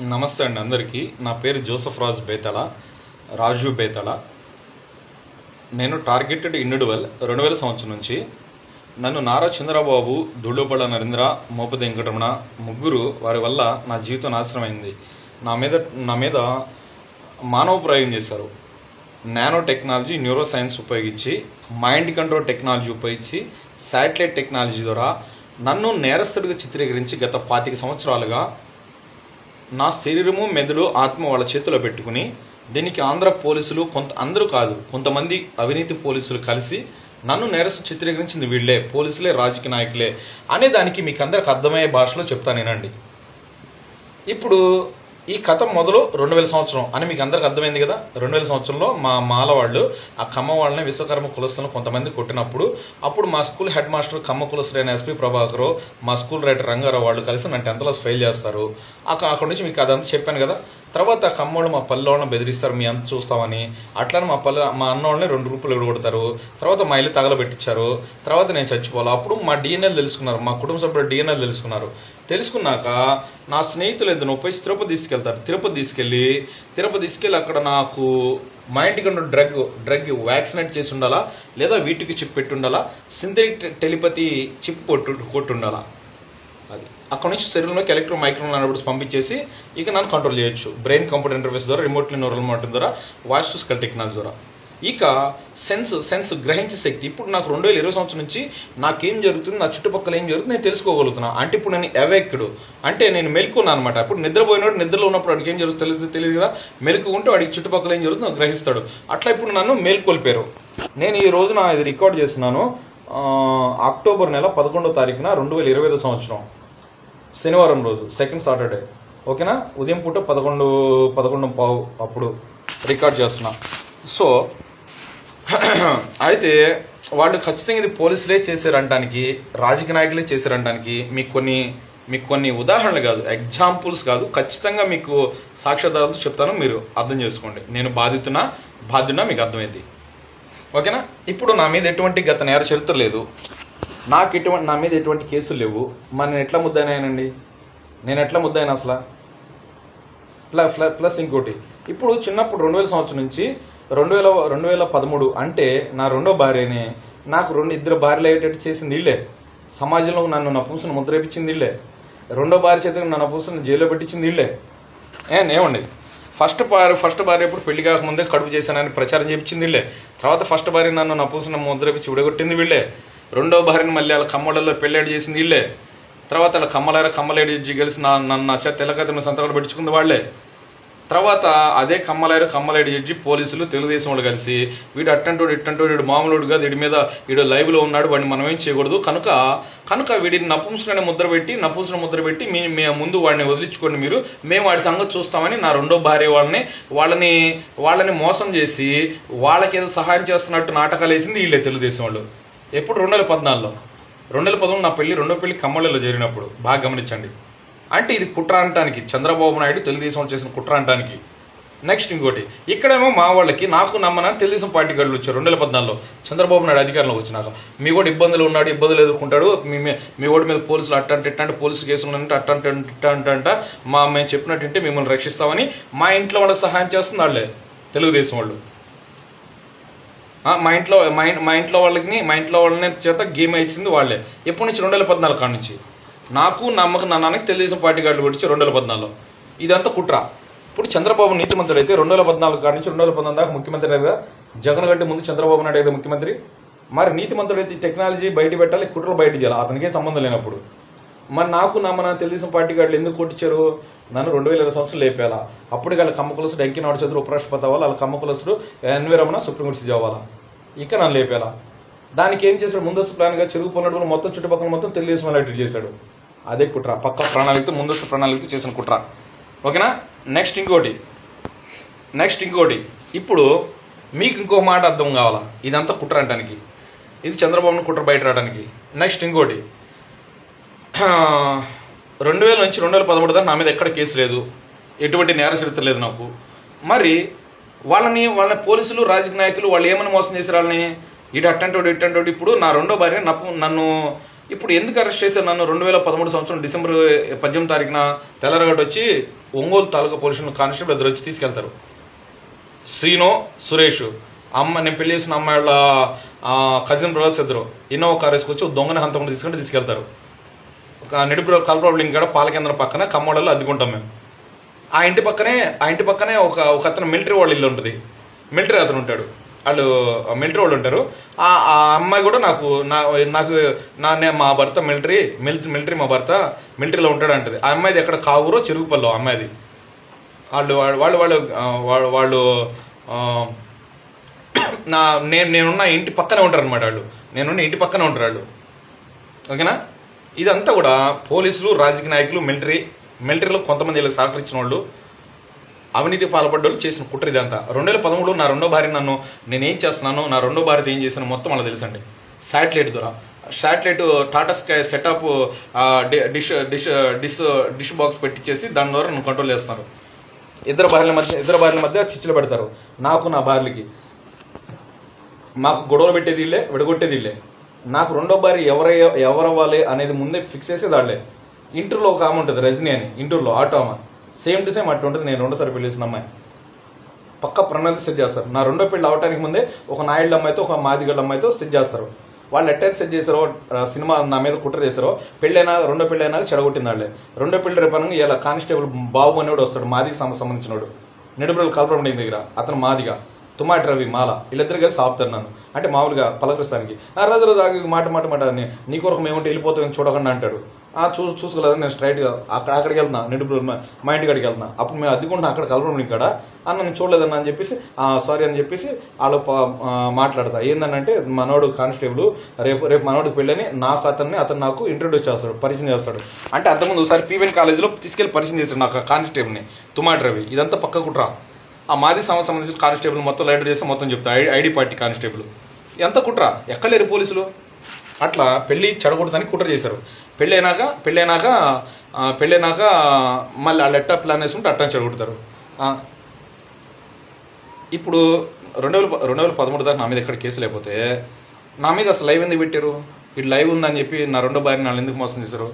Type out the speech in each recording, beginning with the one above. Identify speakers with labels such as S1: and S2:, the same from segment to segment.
S1: నమస్తే అండి అందరికీ. నా పేరు జోసఫ్ రాజు బేతల. నేను టార్గెటెడ్ ఇండివిడ్యువల్ 2000 సంవత్సరం నుంచి. నన్ను నారా చంద్రబాబు, దుళ్ళుపళ్ళ నరేంద్ర, మోపతి వెంకటరమణ ముగ్గురు వారి వల్ల నా జీవితం నాశనమైంది. నా మీద మానవ ప్రయోగం చేశారు. నానో టెక్నాలజీ, న్యూరో సైన్స్ ఉపయోగించి, మైండ్ కంట్రోల్ టెక్నాలజీ ఉపయోగించి, శాటిలైట్ టెక్నాలజీ ద్వారా నన్ను నేరస్తుడిగా చిత్రీకరించి గత 25 సంవత్సరాలుగా నా శరీరము, మెదడు, ఆత్మ వాళ్ళ చేతిలో పెట్టుకుని దీనికి ఆంధ్ర పోలీసులు అందరూ కాదు, కొంతమంది అవినీతి పోలీసులు కలిసి నన్ను నేరస్తు చిత్రీకరించింది వీళ్ళే, పోలీసులే, రాజకీయ నాయకులే అనే దానికి మీకు అందరికి అర్థమయ్యే భాషలో చెప్తానేనండి. ఇప్పుడు ఈ కథ మొదలు 2000 సంవత్సరం అని మీకు అందరికి అర్థమైంది కదా. 2000 సంవత్సరంలో మా మాల వాళ్ళు ఆ కమ్మ వాళ్ళని విశ్వకర్మ కులస్తులను కొంతమంది కొట్టినప్పుడు అప్పుడు మా స్కూల్ హెడ్ మాస్టర్ కమ్మ కులస్తుడైన ఎస్పీ ప్రభాకర్, మా స్కూల్ రైటర్ రంగారావు వాళ్ళు కలిసి నన్ను 10th క్లాస్ ఫెయిల్ చేస్తారు. అక్కడి నుంచి మీకు అదంతా చెప్పాను కదా. తర్వాత కమ్మోళ్ళు మా పల్లె వాళ్ళని బెదిరిస్తారు, మీ అంత చూస్తామని. అట్లానే మా అన్న వాళ్ళని 2 గ్రూపులు విడగొడతారు. తర్వాత మా ఇల్లు తగలబెట్టించారు. తర్వాత నేను చచ్చిపోవాలి. అప్పుడు మా డిఎన్ఏలు తెలుసుకున్నారు, మా కుటుంబ సభ్యులు డిఎన్ఏలు తెలుసుకున్నాక నా స్నేహితులు ఎందుకు ఉపయోగించి తిరుపతి తీసుకెళ్ళి అక్కడ నాకు మైండ్ కంట్రోల్ డ్రగ్ వ్యాక్సినేట్ చేసి ఉండాలా, లేదా వీటికి చిప్ పెట్టి ఉండాలా, సింథటిక్ టెలిపతి చిప్ కొట్టి ఉండాలా. అది అక్కడ నుంచి శరీరంలోకి ఎలక్ట్రో మైక్రో నానోబోట్స్ పంపించేసి ఇక నన్ను కంట్రోల్ చేయొచ్చు. బ్రెయిన్ కంప్యూటర్ ఇంటర్ఫేస్ ద్వారా, రిమోట్లీ న్యూరల్ మోటార్ ద్వారా, వాయిస్ టు స్కల్ టెక్నాలజీ ద్వారా. ఇక సెన్స్ గ్రహించే శక్తి. ఇప్పుడు నాకు 2020 సంవత్సరం నుంచి నాకేం జరుగుతుంది, నా చుట్టుపక్కల ఏం జరుగుతుంది నేను తెలుసుకోగలుగుతున్నా. అంటే ఇప్పుడు నేను అవేక్డ్, అంటే నేను మెలుకున్నాను అనమాట. ఇప్పుడు నిద్రపోయినాడు, నిద్రలో ఉన్నప్పుడు వాడికి ఏం జరుగుతుంది తెలియదు కదా. మెలుకు ఉంటే వాడికి చుట్టుపక్కల ఏం జరుగుతుందో గ్రహిస్తాడు. అట్లా ఇప్పుడు నన్ను మేల్కొల్పారు. నేను ఈ రోజున ఇది రికార్డ్ చేస్తున్నాను. అక్టోబర్ నెల 11వ తారీఖున 2025 సంవత్సరం శనివారం రోజు, సెకండ్ సాటర్డే. ఓకేనా, ఉదయం పూట 11:15 అప్పుడు రికార్డ్ చేస్తున్నా. సో అయితే వాళ్ళు ఖచ్చితంగా ఇది పోలీసులే చేశారంటానికి, రాజకీయ నాయకులే చేశారంటానికి మీకు కొన్ని ఉదాహరణలు కాదు, ఎగ్జాంపుల్స్ కాదు, ఖచ్చితంగా మీకు సాక్ష్యాధారాలతో చెప్తాను. మీరు అర్థం చేసుకోండి. నేను బాధ్యున్నా మీకు అర్థమైంది. ఓకేనా. ఇప్పుడు నా మీద ఎటువంటి గత నేర చరిత్ర లేదు, నా మీద ఎటువంటి కేసులు లేవు. మరి నేను ఎట్లా ముద్దాయినానండి? నేను ఎట్లా ముద్దాయినా అసలు? ప్లస్ ఇంకోటి, ఇప్పుడు చిన్నప్పుడు 2000 సంవత్సరం నుంచి 2013 అంటే నా రెండో భార్యనే. నాకు 2 భార్యలు అయ్యేటట్టు చేసింది వీళ్ళే. సమాజంలో నన్ను నపుంసను ముద్ర వేయించింది వీళ్ళే. రెండో భార్య చేత నా నపుంసను జైల్లో పెట్టించింది వీళ్ళే. ఏమండి, ఫస్ట్ భార్య ఎప్పుడు పెళ్లి కాకముందే కడుపు చేశానని ప్రచారం చేయించింది వీళ్ళే. తర్వాత ఫస్ట్ భార్య నన్ను నపుంసను ముద్ర వేయించి విడగొట్టింది వీళ్ళే. రెండో భార్యని మళ్ళీ వాళ్ళ కమ్మలలో పెళ్ళాడు చేసింది వీళ్ళే. తర్వాత వాళ్ళ కమ్మలేడు కలిసి నన్ను తెల్లకథను సంతకాలు పెట్టించుకుంది వాళ్లే. తర్వాత అదే కమ్మలేడు జడ్జి, పోలీసులు, తెలుగుదేశం వాళ్ళు కలిసి వీడు ఇట్టంటోడు వీడు మామూలుడు కాదు, వీడు లైవ్ లో ఉన్నాడు, వాడిని మనం ఏం చేయకూడదు, కనుక వీడిని నపుంసకుని ముద్ర పెట్టి మీ ముందు వాడిని వదిలించుకోండి, మేము వాడి సంగతి చూస్తామని నా రెండో భార్య వాళ్ళని మోసం చేసి వాళ్ళకి ఏదో సహాయం చేస్తున్నట్టు నాటకాలు వేసింది వీళ్ళే, తెలుగుదేశం వాళ్ళు. ఎప్పుడు 2014 నా రెండో పెళ్లి కమ్మళ్ళలో జరిగినప్పుడు. బాగా గమనించండి. అంటే ఇది కుట్ర అంటానికి, చంద్రబాబు నాయుడు తెలుగుదేశం చేసిన కుట్ర అంటానికి. నెక్స్ట్ ఇంకోటి, ఇక్కడేమో మా వాళ్ళకి నాకు నమ్మనని తెలుగుదేశం పార్టీ గడులు వచ్చారు 2014లో చంద్రబాబు నాయుడు అధికారంలోకి వచ్చినాక. మీ కూడా ఇబ్బందులు ఎదుర్కొంటాడు, మీ ఓడి మీద పోలీసులు అట్టంటే పోలీసు కేసులు అంటే అట్టంట మేము చెప్పినట్టుంటే మిమ్మల్ని రక్షిస్తామని మా ఇంట్లో వాళ్ళకి సహాయం చేస్తుంది వాళ్ళే, తెలుగుదేశం వాళ్ళు. మా ఇంట్లో వాళ్ళని చేత గేమ్ ఇచ్చింది వాళ్ళే. ఎప్పటి నుంచి? 2014 కాడ నుంచి. నాకు నా నాన్నకి తెలుగుదేశం పార్టీ గార్డులు కొట్టించి 2014లో. ఇదంతా కుట్ర. ఇప్పుడు చంద్రబాబు నీతిమంతుడు అయితే 2014 కాడ నుంచి 2019 దాకా ముఖ్యమంత్రి కదా. జగన్ కంటే ముందు చంద్రబాబు నాయుడు అయితే ముఖ్యమంత్రి. మరి నీతిమంతుడు అయితే టెక్నాలజీ బయట పెట్టాలి, కుట్రలు బయట చేయాలి, అతనికే సంబంధం లేనప్పుడు. మరి నాకు మన తెలుగుదేశం పార్టీ గార్డులు ఎందుకు కొట్టించారు? నన్ను 2020 సంవత్సరం లేపేలా. అప్పుడు వాళ్ళ కమ్మ కులసుడు ఎంకినాడు చదువు ఉపరాష్ట్రపతి అవ్వాలి, వాళ్ళ కమ్మ కులసుడు ఎన్విరమణ సుప్రీంకోర్టు సీజీ అవ్వాలా. ఇక నన్ను లేపేలా. దానికి ఏం చేశాడు? ముందస్తు ప్లాన్గా చెరుగు పోయినప్పుడు మొత్తం చుట్టుపక్కల మొత్తం తెలుగుదేశం వాళ్ళు చేశాడు. అదే కుట్ర, పక్క ప్రణాళికతో, ముందస్తు ప్రణాళికతో చేసిన కుట్ర. ఓకేనా. నెక్స్ట్ ఇంకోటి, ఇప్పుడు మీకు ఇంకో మాట అర్థం కావాలా, ఇదంతా కుట్ర అంటానికి, ఇది చంద్రబాబుని కుట్ర బయట రావడానికి. నెక్స్ట్ ఇంకోటి, 2000 నుంచి 2013 దాకా నా మీద ఎక్కడ కేసు లేదు, ఎటువంటి నేర చరిత్ర లేదు నాకు. మరి వాళ్ళని పోలీసులు, రాజకీయ నాయకులు వాళ్ళు ఏమని మోసం చేశారు? వాళ్ళని ఇటు అట్టంటోడు. ఇప్పుడు నా రెండో భార్య నన్ను ఇప్పుడు ఎందుకు అరెస్ట్ చేశారు? నన్ను 2013 సంవత్సరం డిసెంబర్ 18వ తారీఖున తెల్లరగడ్డ వచ్చి ఒంగోలు తాలూకా పోలీసు కానిస్టేబుల్ ఇద్దరు వచ్చి తీసుకెళ్తారు. శ్రీను, సురేష్, నేను పెళ్లి చేసిన అమ్మాయి వాళ్ళ కజిన్ బ్రదర్స్ ఇద్దరు ఇన్నోవా కార్ వేసుకొచ్చి దొంగని హంతకుండా తీసుకెళ్తారు. నిడుపుల కల్పబిల్డింగ్ కాడ పాలకేంద్రం పక్కన కమ్మోడలో అద్దుకుంటాం మేము. ఆ ఇంటి పక్కనే ఒక అతను మిలిటరీ వాళ్ళ ఇల్లు ఉంటుంది. మిలిటరీ అతను ఉంటాడు, వాళ్ళు మిలిటరీ వాళ్ళు ఉంటారు. ఆ అమ్మాయి కూడా మా భర్త మిలిటరీ మా భర్త మిలిటరీలో ఉంటాడు అంటది. ఆ అమ్మాయిది ఎక్కడ కావురో చెరుగుపల్లో అమ్మాయిది. వాళ్ళు నేనున్న ఇంటి పక్కనే ఉంటారు అనమాట. నేనున్న ఇంటి పక్కనే ఉంటారు వాళ్ళు. ఓకేనా? ఇదంతా కూడా పోలీసులు, రాజకీయ నాయకులు, మిలిటరీలో కొంతమంది వీళ్ళకి సహకరించిన వాళ్ళు, అవినీతి పాల్పడ్డ వాళ్ళు చేసిన కుట్ర ఇదంతా. 2013 నా రెండో భార్య నేనేం చేస్తున్నాను, నా రెండో భార్యతో ఏం చేశాను మొత్తం అలా తెలుసండి. శాటిలైట్ ద్వారా Tata sky setup dish box పెట్టించేసి దాని ద్వారా నన్ను కంట్రోల్ చేస్తున్నారు. ఇద్దరు భార్యల మధ్య చిచ్చులు పెడతారు. నాకు, నా భార్యలకి మాకు గొడవలు పెట్టేది ఇల్లే, విడగొట్టేది ఇల్లే. నాకు రెండో భార్య ఎవరవ్వాలి అనేది ముందే ఫిక్స్ చేసేది వాళ్ళే. ఇంటర్లో ఒక ఆమె ఉంటుంది, రజనీ అని, ఇంటర్లో ఆటో ఆమె. సేమ్ టు సేమ్ అట్టు ఉంటుంది. నేను రెండోసారి పెళ్లి చేసిన అమ్మాయి. పక్క ప్రణాళిక సెట్ చేస్తారు. నా రెండో పెళ్లి అవడానికి ముందే ఒక నాయుడు అమ్మాయితో, ఒక మాదిగళ్ళ అమ్మాయితో సెట్ చేస్తారు. వాళ్ళు ఎట్టయితే సెట్ చేశారో, సినిమా నా మీద కుట్ర చేశారో, రెండో పెళ్లి అయినా చెడగొట్టింది వాళ్ళే. రెండో పెళ్లి రేపనంగా ఇలా కానిస్టేబుల్ బాబు అనేవాడు వస్తాడు, మాదికి సంబంధించినవాడు, నిడుబ్రల్ కల్పబడి దగ్గర. అతను మాదిగా, తుమాటి రవి, మాల, వీళ్ళిద్దరు కలిసి ఆపుతారు నన్ను. అంటే మామూలుగా పలకరిస్తానికి. రోజు ఆగి మాట అని నీ కొరకు మేముంటే వెళ్ళిపోతామని చూడకుండా అంటాడు. చూసుకోలేదని నేను స్ట్రైట్గా అక్కడికి వెళ్తున్నా, నిడుపులు మా ఇంటి కాడికి వెళ్తున్నా. అప్పుడు మేము అద్దుకుంటున్నా అక్కడ కలపడం ఇక్కడ నేను చూడలేదన్నా అని చెప్పేసి సారీ అని చెప్పేసి వాళ్ళు మాట్లాడతా. ఏందనంటే మనోడు కానిస్టేబుల్ రేపు మనోడికి పెళ్ళని అతను నాకు ఇంట్రడ్యూస్ చేస్తాడు, పరిచయం చేస్తాడు. అంటే అంతకుముందు ఒకసారి పీవీఎన్ కాలేజీలో తీసుకెళ్లి పరిచయం చేస్తాడు నాకు కానిస్టేబుల్ని, తుమాటి రవి. ఇదంతా పక్క కుట్రా. ఆ మాది సంబంధించిన కానిస్టేబుల్ మొత్తం లైటర్ చేస్తే మొత్తం చెప్తా, ఐడి పార్టీ కానిస్టేబుల్. ఎంత కుట్ర, ఎక్కలేరు పోలీసులు. అట్లా పెళ్లి చెడగొడతానికి కుట్ర చేశారు. పెళ్ళైనాక మళ్ళీ వాళ్ళు ఎట్టా ప్లాన్ వేసుకుంటే అట్టా చెడగొడతారు. ఇప్పుడు 2013 దాకా నా మీద ఎక్కడ కేసు లేకపోతే నా మీద అసలు లైవ్ ఎందుకు పెట్టారు? ఇది లైవ్ ఉందని చెప్పి నా రెండో భార్యని వాళ్ళు ఎందుకు మోసం చేశారు?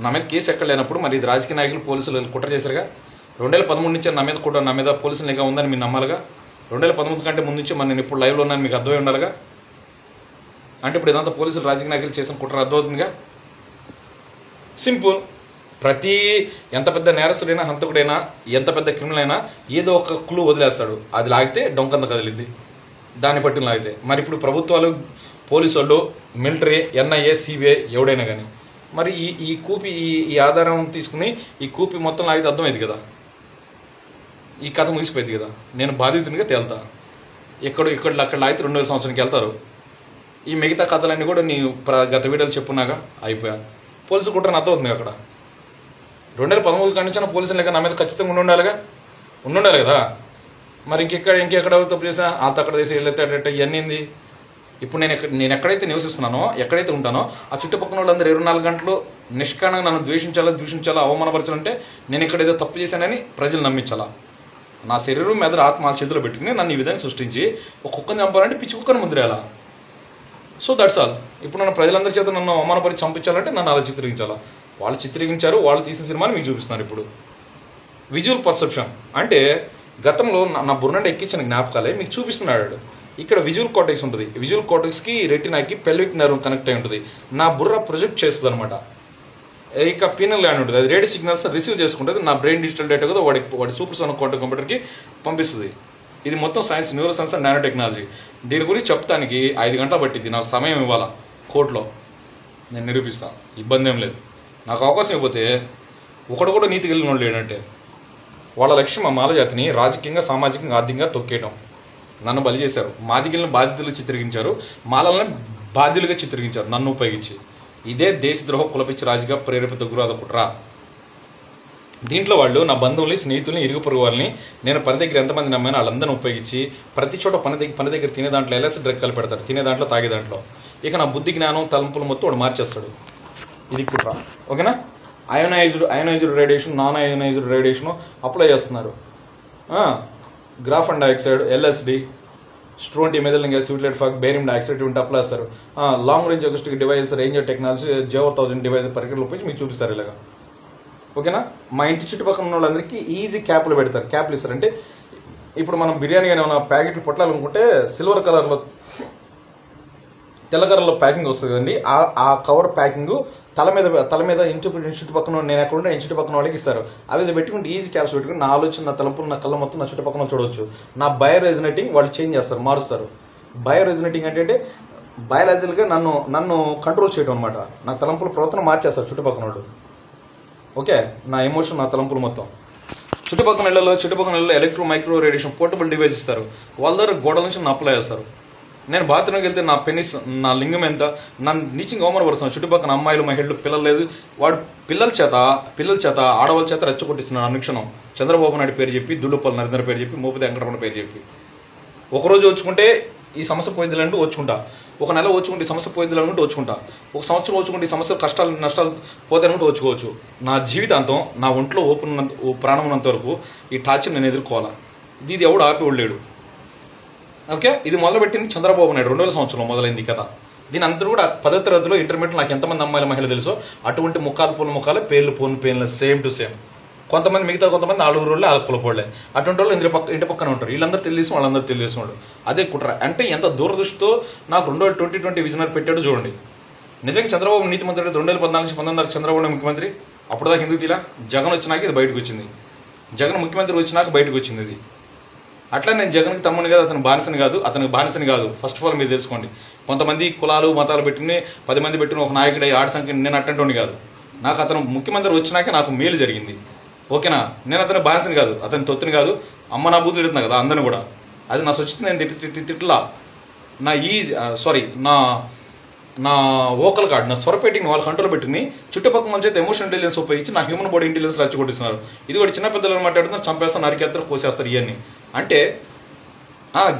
S1: నా మీద కేసు ఎక్కడ లేనప్పుడు మరి ఇది రాజకీయ నాయకులు, పోలీసులు కుట్ర చేశారుగా. 2013 నుంచి నా మీద పోలీసులు నిఘా ఉందని మీరు నమ్మాలిగా. 2013 కంటే ముందు నుంచి నేను ఇప్పుడు లైవ్లో ఉన్నాను మీకు అర్థమై ఉండాలిగా. అంటే ఇప్పుడు ఇదంతా పోలీసులు, రాజకీయ నాయకులు చేసిన కుట్ర అర్థమవుతుందిగా. సింపుల్. ఎంత పెద్ద నేరస్తుడైనా, హంతకుడైనా, ఎంత పెద్ద క్రిమినల్ అయినా ఏదో ఒక క్లూ వదిలేస్తాడు. అది లాగితే డొంకంత కదిలిద్ది, దాన్ని పట్టిన లాగితే. మరి ఇప్పుడు ప్రభుత్వాలు, పోలీసు వాళ్ళు, మిలిటరీ, ఎన్ఐఏ, సిబిఐ ఎవడైనా కానీ మరి ఈ ఆధారం తీసుకుని ఈ కూపి మొత్తం లాగితే అర్థమైంది కదా, ఈ కథ ముగిసిపోయింది కదా. నేను బాధితునిగా తేలుతా. అక్కడ లాగితే 2000 సంవత్సరానికి వెళ్తారు. ఈ మిగతా కథలన్నీ కూడా నీ గత వీడియోలు చెప్పున్నాగా అయిపోయా. పోలీసు కుట్రని అర్థమవుతుంది అక్కడ. 2013 కాడి నుంచి పోలీసులు లేక నా మీద ఖచ్చితంగా ఉండాలి కదా. మరి ఇంకెక్కడ తప్పు చేసా అక్కడ చేసి వెళ్ళేటట్టు ఇవన్నీ. ఇప్పుడు నేను ఎక్కడైతే నివసిస్తున్నానో, ఎక్కడైతే ఉంటానో ఆ చుట్టుపక్కల వాళ్ళందరూ 24 గంటలు నిష్కారణంగా నన్ను ద్వేషించాలా, అవమానపరచాలంటే నేను ఎక్కడేదో తప్పు చేశానని ప్రజలు నమ్మించాలా. నా శరీరం మీద ఆత్మ చేతిలో పెట్టుకుని నన్ను ఈ విధంగా సృష్టించి ఒక కుక్కని చంపాలంటే పిచ్చి కుక్కను ముద్రేయాలా. So that's all. ఇప్పుడు నన్ను ప్రజలందరి చేత నన్ను అవమానపరిచి చంపించాలంటే నన్ను అలా చిత్రీకరించాలా. వాళ్ళు చిత్రీకరించారు, వాళ్ళు తీసిన సినిమాని మీకు చూపిస్తున్నారు. ఇప్పుడు విజువల్ పర్సెప్షన్ అంటే గతంలో నా బుర్రంటే ఎక్కించిన జ్ఞాపకాలే మీకు చూపిస్తున్నాడు. ఇక్కడ విజువల్ కార్టెక్స్ ఉంటుంది. విజువల్ కార్టెక్స్కి రెటినాకి పెల్విక్ నర్వ్ కనెక్ట్ అయి ఉంటుంది. నా బుర్ర ప్రొజెక్ట్ చేస్తుంది అనమాట. ఇక పీనల్ ల్యాండ్ ఉంటుంది, అది రేడియో సిగ్నల్స్ రిసీవ్ చేసుకుంటుంది. నా బ్రెయిన్ డిజిటల్ డేటా కూడా వాడి సూపర్ సోనిక్ క్వాంటమ్ కంప్యూటర్కి పంపిస్తుంది. ఇది మొత్తం science, neuro science and nano technology. దీని గురించి చెప్తానికి 5 గంటలు పట్టింది. నాకు సమయం ఇవ్వాలా, కోర్టులో నేను నిరూపిస్తాను, ఇబ్బంది ఏం లేదు. నాకు అవకాశం ఇవ్వకపోతే ఒకడు కూడా నీతి కలిగిన వాళ్ళు లేడంటే వాళ్ళ లక్ష్యం ఆ మాల జాతిని రాజకీయంగా, సామాజికంగా, ఆర్థికంగా తొక్కేయడం. నన్ను బలి చేశారు. మాదిగలను బాధితులు చిత్రీకరించారు, మాలలను బాధ్యులుగా చిత్రీకరించారు నన్ను ఉపయోగించి. ఇదే దేశద్రోహ, కులపిచ్చి, రాజకీయ ప్రేరేపిత గురువాద కుట్ర. దీంట్లో వాళ్ళు నా బంధువుల్ని, స్నేహితుల్ని, ఇరుగు పొరుగు వాళ్ళని నేను పని దగ్గర ఎంతమంది నమ్మానో వాళ్ళందరినీ ఉపయోగించి ప్రతి చోట పని దగ్గర తినే దాంట్లో ఎల్ఎస్డి డ్రగ్ కలిపి పెడతాడు, తినే దాంట్లో, తాగే దాంట్లో. ఇక నా బుద్ధి, జ్ఞానం, తలంపులు మొత్తం వాడు మార్చేస్తాడు. ఇది కుట్ర. ఓకేనా? Ionized radiation, non ionized radiation apply చేస్తున్నారు. Graphene dioxide, LSD, strontium, methylene gas, స్యూటిలైట్ ఫాగ్, బేరియం డైఆక్సైడ్ ఇవి అప్లై చేస్తారు. Long range acoustic device, range technology, J1000 device పరికరాలు ఉపయోగించి మీకు చూపిస్తారు. ఇలాగా ఓకేనా. మా ఇంటి చుట్టుపక్కల ఉన్న వాళ్ళందరికీ ఈజీ క్యాప్లు పెడతారు, క్యాప్లు ఇస్తారు. అంటే ఇప్పుడు మనం బిర్యానీ కానీ ఏమైనా ప్యాకెట్లు పొట్లాలనుకుంటే సిల్వర్ కలర్లో తెల్ల కలర్లో ప్యాకింగ్ వస్తుంది కదండి, ఆ కవర్ ప్యాకింగ్ తల మీద ఇంటి చుట్టుపక్కల నేను ఎక్కడ ఉంటే ఇంటి చుట్టుపక్కల వాళ్ళకి ఇస్తారు. అవి పెట్టుకుంటే ఈజీ క్యాప్స్ పెట్టుకుని నా ఆలోచన, నా తలంపులు, నా కళ్ళ మొత్తం నా చుట్టుపక్కల చూడవచ్చు. నా బయో రెజనేటింగ్ వాళ్ళు చేంజ్ చేస్తారు, మారుస్తారు. బయో రెజనేటింగ్ అంటే బయాలజికల్గా నన్ను కంట్రోల్ చేయడం అనమాట. నా తలంపుల ప్రవర్తన మార్చేస్తారు చుట్టుపక్కల వాళ్ళు. ఓకే, నా ఎమోషన్, నా తలంపులు మొత్తం చుట్టుపక్కల నెలలో electro micro radiation portable device ఇస్తారు. వాళ్ళ దగ్గర గోడల నుంచి నా అప్లై చేస్తారు. నేను బాత్రూమ్కి వెళ్తే నా పెనిస్, నా లింగం ఎంత, నన్ను నీచింగ్ అవమానపరుస్తున్నాను. చుట్టుపక్కల అమ్మాయిలు, మహిళలు, పిల్లలు లేదు, వాడు పిల్లల చేత ఆడవాళ్ళ చేత రెచ్చగొట్టిస్తున్నాడు అనుక్షణం. చంద్రబాబు నాయుడు పేరు చెప్పి, దుల్లుపల్లి నరేంద్ర పేరు చెప్పి, మోపిదే వెంకటరమణ పేరు చెప్పి. ఒకరోజు వచ్చుకుంటే ఈ సమస్య పోయిద్దిలంటూ వచ్చుకుంటా, ఒక నెల వచ్చుకుంటే ఈ సమస్య పోయిద్దిలంటూ వచ్చుకుంటా, ఒక సంవత్సరం వచ్చుకుంటే ఈ సమస్య కష్టాలు నష్టాలు పోతానంటూ వచ్చుకోవచ్చు. నా జీవితాంతం నా ఒంట్లో ప్రాణం ఉన్నంత వరకు ఈ టార్చర్ నేను ఎదుర్కోవాలా. ఇది ఎవడు ఆపి లేడు. ఓకే, ఇది మొదలుపెట్టింది చంద్రబాబు నాయుడు 2000 సంవత్సరంలో మొదలైంది కథ. దీని అంతా కూడా 10వ తరగతిలో ఇంటర్మీడియట్ నాకు ఎంతమంది అమ్మాయిల మహిళలు తెలుసో అటువంటి ముఖాలు పేర్లు సేమ్ టు సేమ్. కొంతమంది 4 రోజులే వాళ్ళ కులపోళ్లే. అటువంటి వాళ్ళు ఇంటి పక్కన ఉంటారు. వీళ్ళందరూ తెలియసం, వాళ్ళందరూ తెలియసం వాళ్ళు. అదే కుట్ర. అంటే ఎంత దూరదృష్టితో నాకు 2020 విజనర్ పెట్టాడు చూడండి. నిజంగా చంద్రబాబు నీతి మంత్రి 2014 నుంచి 19 చంద్రబాబు ముఖ్యమంత్రి. అప్పుడు దాకా ఎందుకు తీలా? జగన్ వచ్చినాక ఇది బయటకు వచ్చింది. జగన్ ముఖ్యమంత్రి వచ్చినాక బయటకు వచ్చింది ఇది. అట్లా నేను జగన్కి తమ్ముని కాదు, అతనికి బానిసని కాదు. ఫస్ట్ ఆఫ్ ఆల్ మీరు తెలుసుకోండి. కొంతమంది కులాలు మతాలు పెట్టుకుని 10 మంది పెట్టుకుని ఒక నాయకుడు ఆడ సంఖ్య నేను అట్టంటోని కాదు. నాకు అతను ముఖ్యమంత్రి వచ్చినాక నాకు మేలు జరిగింది. ఓకేనా, నేను అతను బానిసని కాదు, అతని తొత్తుని కాదు. అమ్మ నా బూతులు తిడుతున్నా కదా అందరిని కూడా. అది నా సొచ్చింది, నేను తిట్లా. నా వోకల్ కార్డ్, నా స్వరపేటింగ్ వాళ్ళ కంట్రోల్ పెట్టుకుని చుట్టుపక్కల నుంచి అయితే ఎమోషనల్ ఇంటెలిజెన్స్ ఉపయోగించి నా హ్యూమన్ బాడీ ఇంటెలిజెన్స్ రచ్చగొట్టిస్తున్నారు. ఇది కూడా చిన్న పెద్దలు మాట్లాడుతున్నారు, చంపేస్తారు, నరికేస్తారు, కోసేస్తారు. ఇవన్నీ అంటే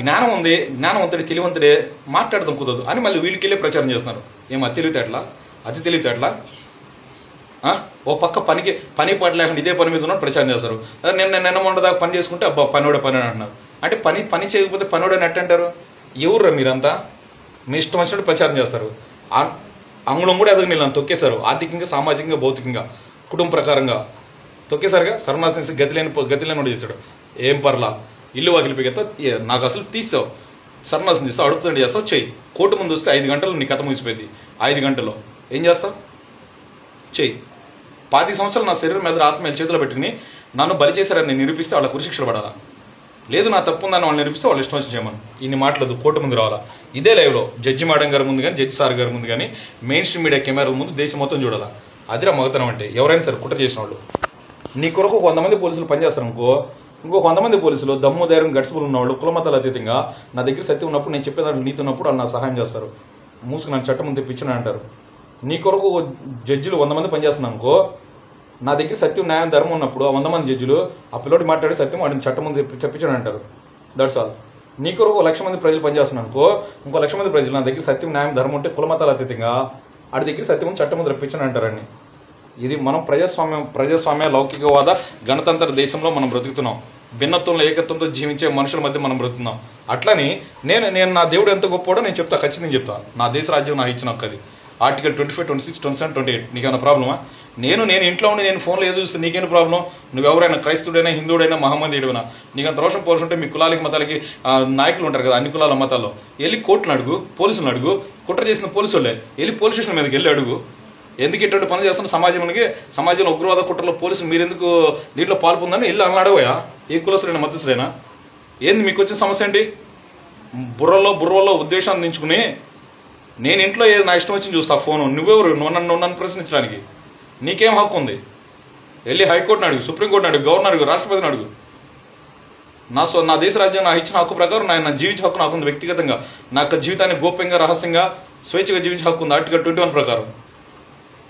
S1: జ్ఞానం ఉంది, జ్ఞానవంతుడే, తెలివంతుడే, మాట్లాడదాం కుదరదు అని మళ్ళీ వీళ్ళకెళ్ళే ప్రచారం చేస్తున్నారు. ఏం అతి తెలివితేటలా? ఓ పక్క పని పాట లేకుండా ఇదే పని మీద ఉన్నట్టు ప్రచారం చేస్తారు. నిన్న మొన్నదాకా పని చేసుకుంటే అబ్బా పని అంటున్నారు. అంటే పని చేయకపోతే పనివాడని ఎట్టంటారు? ఎవర్రా మీరంతా? మీ ఇష్టం వచ్చినట్టు ప్రచారం చేస్తారు. అంగుళం కూడా ఎదుగు నన్ను తొక్కేశారు. ఆర్థికంగా, సామాజికంగా, భౌతికంగా, కుటుంబ ప్రకారంగా తొక్కేసారుగా. సర్వనాశనం గతిలేని కూడా చేశాడు. ఏం పర్లా, ఇల్లు వాకిలిపోయితే నాకు అసలు తీస్తావు, సర్వనాశనం చేస్తావు, అడుగుతుంటే చేస్తావు, చెయ్యి. కోర్టు ముందు వస్తే 5 గంటలు నీ కథ ముగిసిపోయింది. 5 గంటల్లో ఏం చేస్తావు? చెయ్యి. 25 సంవత్సరాలు నా శరీరం మీద ఆత్మీయ చేతిలో పెట్టుకుని నన్ను బలి చేశారని నేను నిరూపిస్తే వాళ్ళ కురిశిక్షలు పడాలా? లేదు నా తప్పు ఉందని వాళ్ళు నిరూపిస్తే వాళ్ళు ఇష్టం వచ్చి చేయమని. ఇన్ని మాటలేదు, కోర్టు ముందు రావాలా. ఇదే లైవ్లో జడ్జి మేడం గారి ముందు కానీ, జడ్జి సార్ గారి ముందు కానీ, మెయిన్ స్ట్రీమ్ మీడియా కెమెరా ముందు దేశం మొత్తం చూడాలా. అదిరా మగతనం అంటే. ఎవరైనా సరే కుట్ర చేసిన వాళ్ళు. నీ కొరకు 100 మంది పోలీసులు పనిచేస్తారు అనుకో, ఇంకో 100 మంది పోలీసులు దమ్ము ధైర్యం గడిచిపోలు ఉన్నవాళ్ళు, కులమతాలు అతీతంగా నా దగ్గర సత్యం ఉన్నప్పుడు, నేను చెప్పేదాన్ని నీతి ఉన్నప్పుడు వాళ్ళు నా సహాయం చేస్తారు. మూసుకు నన్ను చట్టం ముందు తెప్పించిన అంటారు. నీ కొరకు జడ్జిలు 100 మంది పనిచేస్తున్నాను అనుకో, నా దగ్గర సత్యం, న్యాయం, ధర్మం ఉన్నప్పుడు ఆ 100 మంది జడ్జిలు ఆ పిల్లోటి మాట్లాడి సత్యం వాడిని చట్టం ముందు తెప్పించాడు అంటారు. That's all. నీ కొరకు 1,00,000 మంది ప్రజలు పనిచేస్తున్నాను అనుకో, ఇంకో 1,00,000 మంది ప్రజలు నా దగ్గర సత్యం, న్యాయం, ధర్మం ఉంటే కులమతాలు అతీతంగా ఆడి దగ్గర సత్యం ముందు చట్టం ముందు తెప్పించని అంటారండి. ఇది మనం ప్రజాస్వామ్య లౌకికవాద గణతంత్ర దేశంలో మనం బ్రతుకుతున్నాం. భిన్నత్వంలో ఏకత్వంతో జీవించే మనుషుల మధ్య మనం బ్రతుకుతున్నాం. అట్లని నేను నా దేవుడు ఎంత గొప్పవాడో నేను చెప్తా, ఖచ్చితంగా చెప్తా. నా దేశ రాజ్యం నాకు ఇచ్చిన ఒక్కది. ఆర్టికల్ 25, 26, 27, 28. నీకేమైనా ప్రాబ్లమా? నేను ఇంట్లో ఉండి నేను ఫోన్లో ఏదో చూస్తే నీకేం ప్రాబ్లం? నువ్వెవరైనా క్రైస్తవుడైనా, హిందువుడైనా, మహమ్మదీయుడైనా, నీకు అంత రోషం పోల్చుంటే మీ కులాలకి మతాలకి నాయకులు ఉంటారు కదా, అన్ని కులాల మతాల్లో వెళ్ళి కోర్టును అడుగు, పోలీసులను అడుగు. కుట్ర చేసిన పోలీసు వాళ్ళే వెళ్ళి పోలీస్ స్టేషన్ మీదకి వెళ్ళి అడుగు. ఎందుకు ఇటువంటి పనులు చేస్తున్న సమాజంలో ఉగ్రవాద కుట్రలో పోలీసులు మీరెందుకు దీంట్లో పాల్పొందని వెళ్ళి అలా అడగయా? ఏ కులస్తుడైనా మతస్థుడైనా? ఏంది మీకు వచ్చిన సమస్య ఏంటి? బుర్రలో ఉద్దేశాన్ని నించుకుని నేను ఇంట్లో ఏది నా ఇష్టం వచ్చి చూస్తా ఫోను. నువ్వెవరు నన్ను ప్రశ్నించడానికి? నీకేం హక్కు ఉంది? వెళ్ళి హైకోర్టుని అడుగు, సుప్రీంకోర్టుని అడుగు, గవర్నర్ అడుగు, రాష్ట్రపతిని అడుగు. నా దేశ రాజ్యం నాకు ఇచ్చిన హక్కు ప్రకారం నా జీవించే హక్కు నాకు ఉంది. వ్యక్తిగతంగా నాకు జీవితాన్ని గోప్యంగా, రహస్యంగా, స్వేచ్ఛగా జీవించే హక్కు ఉంది ఆర్టికల్ 21 ప్రకారం.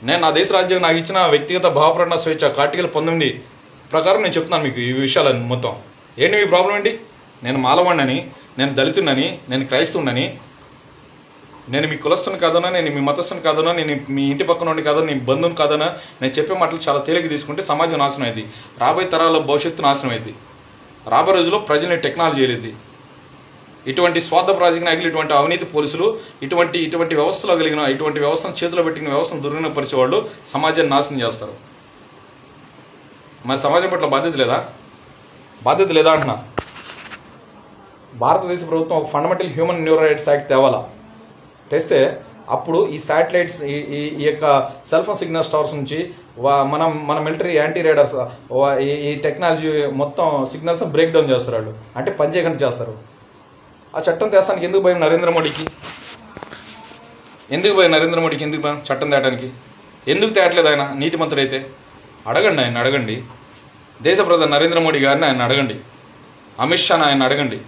S1: నేను నా దేశ రాజ్యం నాకు ఇచ్చిన వ్యక్తిగత భావప్రకటన స్వేచ్ఛ ఆర్టికల్ 19 ప్రకారం నేను చెప్తున్నాను మీకు ఈ విషయాలన్నీ మొత్తం. ఏంటి మీ ప్రాబ్లం ఏంటి? నేను మాలవాడినని, నేను దళితుడినని, నేను క్రైస్తవునని, నేను మీ కులస్తుని కాదనా, నేను మీ మతస్థుని కాదనా, నేను మీ ఇంటి పక్కన ఉండి కాదనా, నీ బంధువుని కాదనా, నేను చెప్పే మాటలు చాలా తేలిక తీసుకుంటే సమాజం నాశనం అయింది. రాబోయే తరాల భవిష్యత్తు నాశనం అయింది. రాబోయే రోజుల్లో ప్రజల్ని టెక్నాలజీ వెళ్ళింది. ఇటువంటి స్వార్థ రాజకీయ నాయకులు, ఇటువంటి అవినీతి పోలీసులు, ఇటువంటి వ్యవస్థలో కలిగిన, ఇటువంటి వ్యవస్థను చేతిలో పెట్టిన వ్యవస్థను దుర్వినియోగపరిచే వాళ్ళు సమాజాన్ని నాశనం చేస్తారు. మరి సమాజం పట్ల బాధ్యత లేదా అంటున్నా. భారతదేశ ప్రభుత్వం ఒక ఫండమెంటల్ హ్యూమన్ రైట్స్ యాక్ట్ తేవాలా. తెస్తే అప్పుడు ఈ శాటిలైట్స్ ఈ యొక్క సెల్ ఫోన్ సిగ్నల్ టవర్స్ నుంచి మన మిలిటరీ యాంటీ రేడర్స్ ఈ టెక్నాలజీ మొత్తం సిగ్నల్స్ బ్రేక్ డౌన్ చేస్తారు. వాళ్ళు అంటే పనిచేయకుండా చేస్తారు. ఆ చట్టం తెస్తానికి ఎందుకు పోయిన నరేంద్ర మోడీకి ఎందుకు చట్టం తేయడానికి ఎందుకు తేయట్లేదు? ఆయన నీతిమంతుడు అయితే అడగండి. దేశ ప్రధాని నరేంద్ర మోడీ గారిని ఆయన అడగండి, అమిత్ షాని ఆయన అడగండి,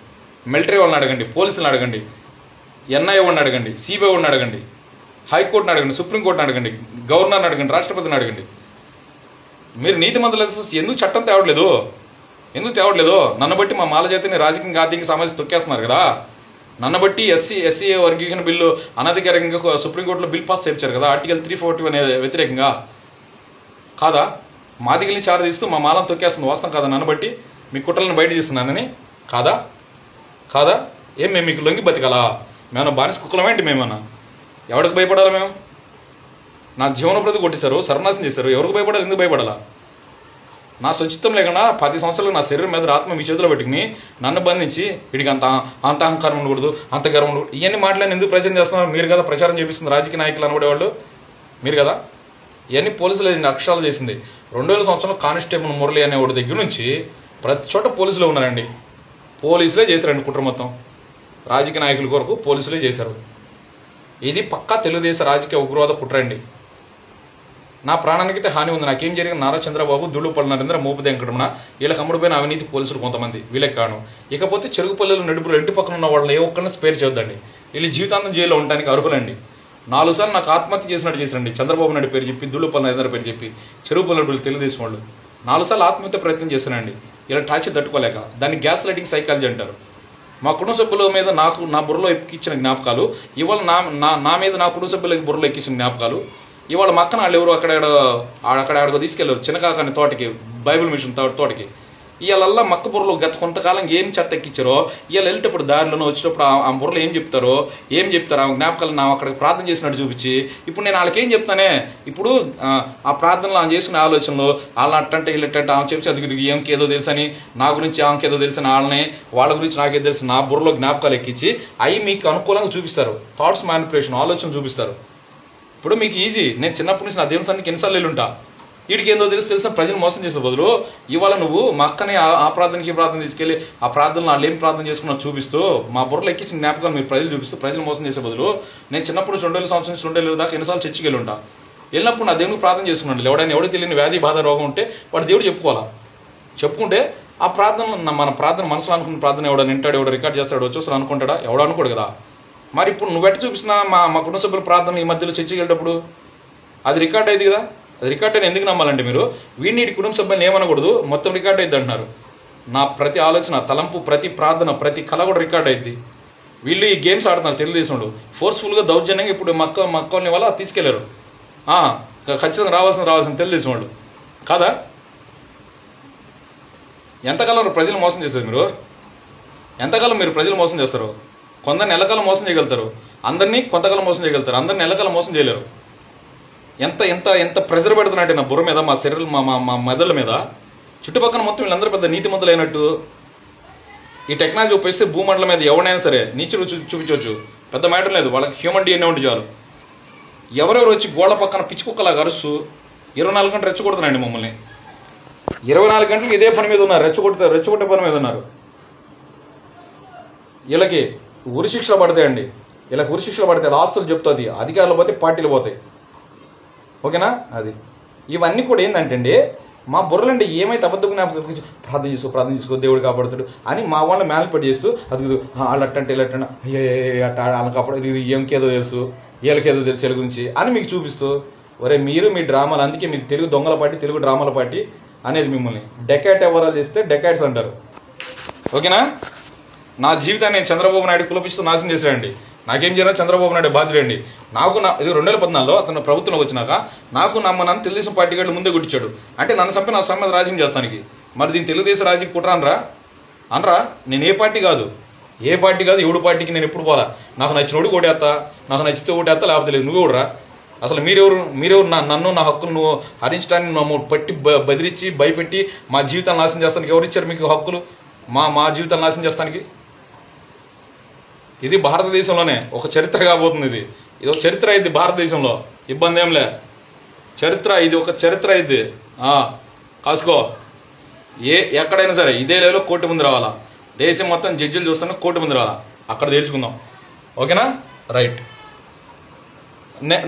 S1: మిలిటరీ వాళ్ళని అడగండి, పోలీసులను అడగండి, ఎన్ఐఏ వాడిని అడగండి, సిబిఐ వాడిని అడగండి, హైకోర్టుని అడగండి, సుప్రీంకోర్టుని అడగండి, గవర్నర్ని అడగండి, రాష్ట్రపతిని అడగండి. మీరు నీతిమంతులు ఎందుకు చట్టం తేవట్లేదు? నన్ను బట్టి మా మాల జాతిని రాజకీయంగా ఆర్థిక సామాజిక తొక్కేస్తున్నారు కదా. నన్ను బట్టి ఎస్సీ వర్గీకరణ బిల్లు అనధికారికంగా సుప్రీంకోర్టులో బిల్ పాస్ చేయించారు కదా, ఆర్టికల్ 340 అనే వ్యతిరేకంగా కాదా? మాదిగల్ని చారదీస్తూ మా మాలను తొక్కేస్తుంది వాస్తవం కాదా? నన్ను బట్టి మీ కుట్రలను బయట తీస్తున్నానని కాదా? ఏం మేము మీకు లొంగి బతికాలా? మేమన్నా బానిస కుక్కలమేంటి? మేమన్నా ఎవరికి భయపడాలా? మేము నా జీవనోపాధి కొట్టేశారు, సర్వనాశనం చేశారు. ఎవరికి భయపడాలి? ఎందుకు భయపడాలా? నా స్వచ్ఛిత్వం లేకుండా 10 సంవత్సరాలు నా శరీరం మీద ఆత్మ మీ చేతిలో పెట్టుకుని నన్ను బంధించి వీడికి అంత అహంకారం ఉండకూడదు, అంత గర్వం ఉండకూడదు, ఇవన్నీ మాటలను ఎందుకు ప్రచారం చేస్తున్నారు? మీరు కదా ప్రచారం చేపిస్తుంది రాజకీయ నాయకులు అనబడేవాళ్ళు మీరు కదా. ఇవన్నీ పోలీసులు అక్షరాలు చేసింది. 2000 సంవత్సరంలో కానిస్టేబుల్ మురళి అనేవాడి దగ్గర నుంచి ప్రతి చోట పోలీసులు ఉన్నారండి. పోలీసులే చేశారండి కుట్ర మొత్తం. రాజకీయ నాయకుల కొరకు పోలీసులే చేశారు. ఇది పక్కా తెలుగుదేశ రాజకీయ ఉగ్రవాద కుట్ర అండి. నా ప్రాణానికైతే హాని ఉంది. నాకేం జరిగిన నారా చంద్రబాబు, దుళ్ళుపల్లి నరేంద్ర, మోపు వెంకటరమణ వీళ్ళకి అమ్ముడుపోయిన అవినీతి పోలీసులు కొంతమంది, వీళ్ళకి కాను. ఇకపోతే చెరుగుపల్లెలు నడుపులు ఇంటి పక్కన ఉన్న వాళ్ళని ఏ ఒక్కరిని స్పేర్ చేయొద్దండి. వీళ్ళు జీవితాంతం జైల్లో ఉండడానికి అర్హులండి. 4 సార్లు నాకు ఆత్మహత్య చేసినట్టు చేశారండి. చంద్రబాబు నాయుడు పేరు చెప్పి, దుళ్ళుపల్లి నరేంద్ర పేరు చెప్పి, చెరుగుపల్లెలు తెలుగుదేశం వాళ్ళు 4 సార్లు ఆత్మహత్య ప్రయత్నం చేశానండి. ఇలా టార్చర్ తట్టుకోలేక. దాన్ని గ్యాస్ లైటింగ్ సైకాలజీ అంటారు. మా కుటుంబ సభ్యుల మీద నా బుర్రలో ఎక్కించిన జ్ఞాపకాలు, ఇవాళ నా మీద నా కుటుంబ సభ్యులకి బుర్రలో ఎక్కించిన జ్ఞాపకాలు. ఇవాళ మక్కన వాళ్ళు ఎవరు అక్కడెక్కడో తీసుకెళ్లారు చిన్నకాకాని తోటకి, బైబిల్ మిషన్ తోటకి. ఇవాళ మక్క బుర్రలో గత కొంతకాలం ఏం చెత్త ఎక్కించారో ఇవాళ వెళ్ళేటప్పుడు దారిలోనో వచ్చేటప్పుడు ఆ బుర్రలో ఏం చెప్తారో ఆ జ్ఞాపకాలు నా అక్కడికి ప్రార్థన చేసినట్టు చూపించి ఇప్పుడు నేను వాళ్ళకి ఏం చెప్తానే, ఇప్పుడు ఆ ప్రార్థనలో ఆమె చేసుకునే ఆలోచనలో వాళ్ళ అట్టంటే వీళ్ళంటే ఆమె చెప్పి చదువుకు ఏదో తెలుసని, నా గురించి ఆమెకి ఏదో తెలుసని, వాళ్ళ గురించి నాకేదో తెలుసు, నా బుర్రలో జ్ఞాపకాలు ఎక్కించి అవి మీకు అనుకూలంగా చూపిస్తారు. థాట్స్ మ్యానిపులేషన్, ఆలోచన చూపిస్తారు. ఇప్పుడు మీకు ఈజీ. నేను చిన్నప్పటి నుంచి నా దేవుని సన్నిధికి ఎన్నిసార్లు వెళ్ళుంటా. వీడికి ఏందో తెలిసిన ప్రజలు మోసం చేసే బదులు ఇవాళ నువ్వు మా అక్కని ఆ ప్రార్థనకి ఈ ప్రార్థన తీసుకెళ్లి ఆ ప్రార్థనలు వాళ్ళు ఏం ప్రార్థన చేసుకున్నా చూపిస్తూ మా బుర్రలు ఎక్కించిన జ్ఞాపకాలు మీరు ప్రజలు చూపిస్తూ ప్రజలు మోసం చేసే బదులు నేను చిన్నప్పుడు 2000 సంవత్సరం నుంచి 2000 దాకా ఎన్నిసార్లు చర్చికి వెళ్ళి ఉంటా. వెళ్ళినప్పుడు నా దేవునికి ప్రార్థన చేసుకున్నాడు. ఎవడో తెలియని వ్యాధి బాధ రోగం ఉంటే వాడు దేవుడు చెప్పుకుంటే ఆ ప్రార్థన మన ప్రార్థన మనసులో అనుకున్న ప్రార్థన ఎవడో వింటాడు, ఎవడో రికార్డ్ చేస్తాడు, వచ్చేసారి అనుకుంటాడా? ఎవడో అనుకోడు కదా. మరి ఇప్పుడు నువ్వెట్ట చూపిస్తున్నా మా కుటుంబ సభ్యుల ప్రార్థన ఈ మధ్యలో చర్చికి వెళ్ళేటప్పుడు అది రికార్డ్ అయింది కదా. అది రికార్డ్ అయిన ఎందుకు నమ్మాలంటే మీరు వీడిని కుటుంబ సభ్యులను ఏమనకూడదు, మొత్తం రికార్డ్ అయింది అంటున్నారు. నా ప్రతి ఆలోచన, తలంపు, ప్రతి ప్రార్థన, ప్రతి కళ కూడా రికార్డ్ అయింది. వీళ్ళు ఈ గేమ్స్ ఆడుతున్నారు తెలుగుదేశంలో. ఫోర్స్ఫుల్గా దౌర్జన్యంగా ఇప్పుడు మక్కల్ని వల్ల తీసుకెళ్లారు. ఖచ్చితంగా రావాల్సిన తెలుగుదేశం వాళ్ళు కాదా? ఎంతకాలం ప్రజలు మోసం చేస్తారు మీరు? ఎంతకాలం మీరు ప్రజలు మోసం చేస్తారు? కొందరిని నెలకాలం మోసం చేయగలుగుతారు, అందరినీ కొంతకాలం మోసం చేయగలుగుతారు, అందరిని నెలకాలం మోసం చేయలేరు. ఎంత ఎంత ఎంత ప్రెజర్ పెడుతున్నాయంటే నా బుర్ర మీద, మా శరీరం, మా మెదళ్ళ మీద. చుట్టుపక్కల మొత్తం వీళ్ళందరూ పెద్ద నీతిమంతులు అయినట్టు ఈ టెక్నాలజీ ఉపయోగిస్తే భూమండలం మీద ఎవరైనా సరే నీచులు చూపించవచ్చు, పెద్ద మ్యాటర్ లేదు. వాళ్ళకి హ్యూమన్ డిఎన్ఏ ఉంటే చాలు. ఎవరెవరు వచ్చి గోడ పక్కన పిచ్చుకుక్కలాగా అరుస్తూ 24 గంటలు రెచ్చగొడుతున్నాయండి మమ్మల్ని. 24 గంటలు ఇదే పని మీద ఉన్నారు, రెచ్చగొట్టే పని మీద ఉన్నారు. వీళ్ళకి ఉరిశిక్షలు పడతాయండి. వీళ్ళకి ఉరిశిక్షలు పడతాయి, ఆస్తులు చెప్తుంది, అధికారులు పోతే పార్టీలు పోతాయి. ఓకేనా? అది ఇవన్నీ కూడా ఏంటంటే మా బుర్రలంటే ఏమైతే అబద్ధం ప్రార్థన చేసుకో దేవుడు కాపాడుతాడు అని మా వాళ్ళని మ్యానిపులేట్ చేస్తూ అది వాళ్ళు అట్టంటే ఇలా అట్ట అట్ట వాళ్ళకి కాపాడు, ఇది ఏదో తెలుసు, వీళ్ళకేదో తెలుసు వీళ్ళ గురించి అని మీకు చూపిస్తూ ఒరే మీరు మీ డ్రామాలు, అందుకే మీకు తెలుగు దొంగల పార్టీ, తెలుగు డ్రామాల పార్టీ అనేది మిమ్మల్ని డెకాట్ ఎవరాలు చేస్తే డెకాట్స్ అంటారు. ఓకేనా? నా జీవితాన్ని నేను చంద్రబాబు నాయుడు కులపిస్తూ నాశనం చేశాడండి. నాకేం చేయాలో చంద్రబాబు నాయుడు బాధ్యుడండి. ఇది 2014లో అతను ప్రభుత్వంలోకి వచ్చినాక నాకు నన్ను తెలుగుదేశం పార్టీ గారు ముందే గుట్టించాడు. అంటే నన్ను చంపి నా సమ్మతి రాజ్యం చేస్తానికి. మరి దీన్ని తెలుగుదేశం రాజ్యం కుట్రా అనరా? నేను ఏ పార్టీ కాదు, ఎవడు పార్టీకి నేను ఎప్పుడు పోలా. నాకు నచ్చిన ఓడి ఓటేస్తా, నాకు నచ్చితే ఓటేస్తా, లేకపోతే లేదు. నువ్వు కూడా అసలు మీరెవరు నన్ను నా హక్కులు నువ్వు హరించడానికి నన్ను పట్టి బెదిరించి భయపెట్టి మా జీవితాన్ని నాశనం చేస్తానికి ఎవరు ఇచ్చారు మీకు హక్కులు? మా జీవితాన్ని నాశనం చేస్తానికి? ఇది భారతదేశంలోనే ఒక చరిత్ర కాబోతుంది. ఇది ఒక చరిత్ర అయింది భారతదేశంలో, ఇబ్బంది ఏం లే. చరిత్ర ఇది, ఒక చరిత్ర అయింది. కాసుకో. ఎక్కడైనా సరే ఇదే లెవెల్లో కోర్టు ముందు రావాలా, దేశం మొత్తం జడ్జిలు చూస్తున్నా కోర్టు ముందు రావాలా, అక్కడ తేల్చుకుందాం. ఓకేనా? రైట్.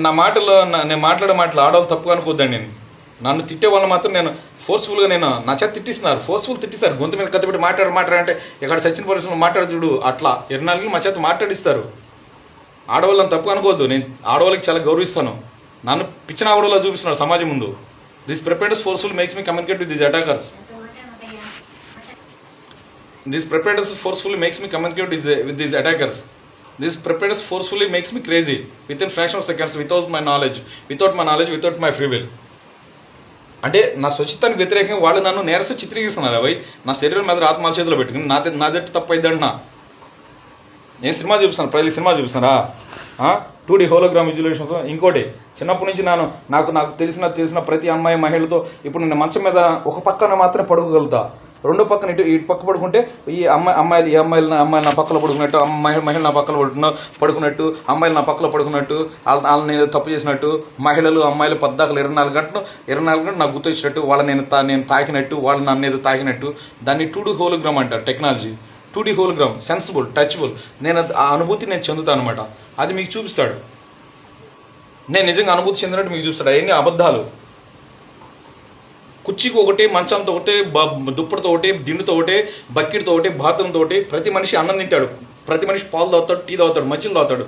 S1: నా మాటలు, నేను మాట్లాడే మాటలు ఆడవాళ్ళు తప్పుగా అనుకోద్దండి. నన్ను తిట్టే వాళ్ళు మాత్రం నేను ఫోర్స్ఫుల్గా నా చేత తిట్టిస్తున్నారు, ఫోర్స్ఫుల్ తిట్టిస్తారు. గొంతు మీద కత్తిపెట్టి మాట్లాడంటే ఇక్కడ సచిన్ పరిశ్రమ మాట్లాడు చూడు, అట్లా 24 మా చేత మాట్లాడిస్తారు. ఆడవాళ్ళని తప్పుగా అనుకోవద్దు. నేను ఆడవాళ్ళకి చాలా గౌరవిస్తాను. నన్ను పిచ్చిన ఆడవాళ్ళ చూపిస్తున్నారు సమాజం ముందు. This preparedness forceful makes me communicate with these attackers. This preparedness forcefully makes me communicate with these attackers. This preparedness forcefully makes me crazy within fraction of seconds, without my knowledge, without my free will. అంటే నా స్వచ్ఛతానికి వ్యతిరేకంగా వాళ్ళు నన్ను నేరస్తూ చిత్రీకరిస్తున్నారు. అవి నా శరీరం మీద ఆత్మాల చేతిలో పెట్టుకుని నాదెట్టి తప్పు అయిద్దంటున్నా. నేను సినిమా చూపిస్తాను, ప్రజలు సినిమా చూపిస్తున్నారా? 2D hologram visualisations. ఇంకోటి, చిన్నప్పటి నుంచి నాకు తెలిసిన ప్రతి అమ్మాయి మహిళతో ఇప్పుడు నేను మంచం మీద ఒక పక్కన మాత్రమే పడుకోగలుగుతా. రెండో పక్కన ఇటు పక్క పడుకుంటే ఈ అమ్మాయిలు నా పక్కన పడుకున్నట్టు, మహిళలు నా పక్కన పడుకున్నట్టు, అమ్మాయిలు నా పక్కన పడుకున్నట్టు, వాళ్ళని నేను తప్పు చేసినట్టు, మహిళలు అమ్మాయిలు 24 గంటలు నాకు గుర్తొచ్చినట్టు, వాళ్ళని నేను తాకినట్టు, వాళ్ళు నన్ను ఏదో తాకినట్టు. దాన్ని 2D హోలోగ్రామ్ అంటారు technology. 2D hologram, sensible, touchable. నేను ఆ అనుభూతి నేను చెందుతాను అనమాట. అది మీకు చూపిస్తాడు. నేను నిజంగా అనుభూతి చెందినట్టు మీకు చూపిస్తాడు. అవన్నీ అబద్ధాలు. కుర్చీకి ఒకటి, మంచంతో ఒకటి, దుప్పటితో ఒకటి, దిండుతో ఒకటి, బకెట్తో ఒకటి, బాత్రూమ్తో ఒకటి. ప్రతి మనిషి అన్నం తింటాడు, ప్రతి మనిషి పాలు తాగుతాడు, టీ తాగుతాడు, మంచిలు తాగుతాడు.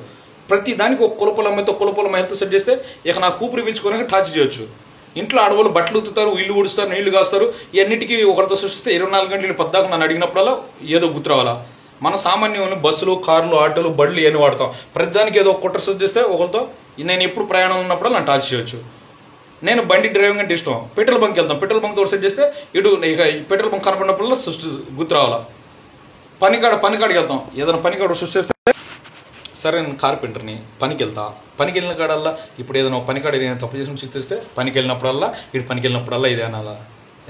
S1: ప్రతి దానికి ఒక కులపల మహిళతో సెట్ చేస్తే ఇక నా కూపిరి పీల్చుకోవడానికి టార్చ్ చేయొచ్చు. ఇంట్లో ఆడవాళ్ళు బట్టలు ఉతుకుతారు, ఇల్లు ఊడుస్తారు, నీళ్లు కాస్తారు. ఇవన్నిటికీ ఒకరితో సృష్టిస్తే 24 గంటలు పద్దాక నన్ను అడిగినప్పుడల్లా ఏదో గుర్తురావాలా. మన సామాన్యంలో బస్సులు, కార్లు, ఆటోలు, బళ్ళు ఇవన్నీ వాడతాం. ప్రతిదానికి ఏదో కుట్ర సృష్టి చేస్తే ఒకరితో నేను ఎప్పుడు ప్రయాణం ఉన్నప్పుడల్లా నన్ను టార్చ్ చేయొచ్చు. నేను బండి డ్రైవింగ్ అంటే ఇష్టం. పెట్రోల్ బంక్కి వెళ్తాం, పెట్రోల్ బంక్ తోడు సెట్ చేస్తే ఇక పెట్రోల్ బంక్ కనపడినప్పుడల్లా గుర్తు రావాలా. పనికాడికి వెళ్తాం, ఏదైనా పనికాడు సృష్టిస్తే సరే నేను కార్పెంటర్ని, పనికి వెళ్ళిన కాడల్లా ఇప్పుడు ఏదైనా పనికాడు నేను తప్పు చేసిన సృష్టిస్తే పనికి వెళ్ళినప్పుడల్లా ఇదే అనాలా.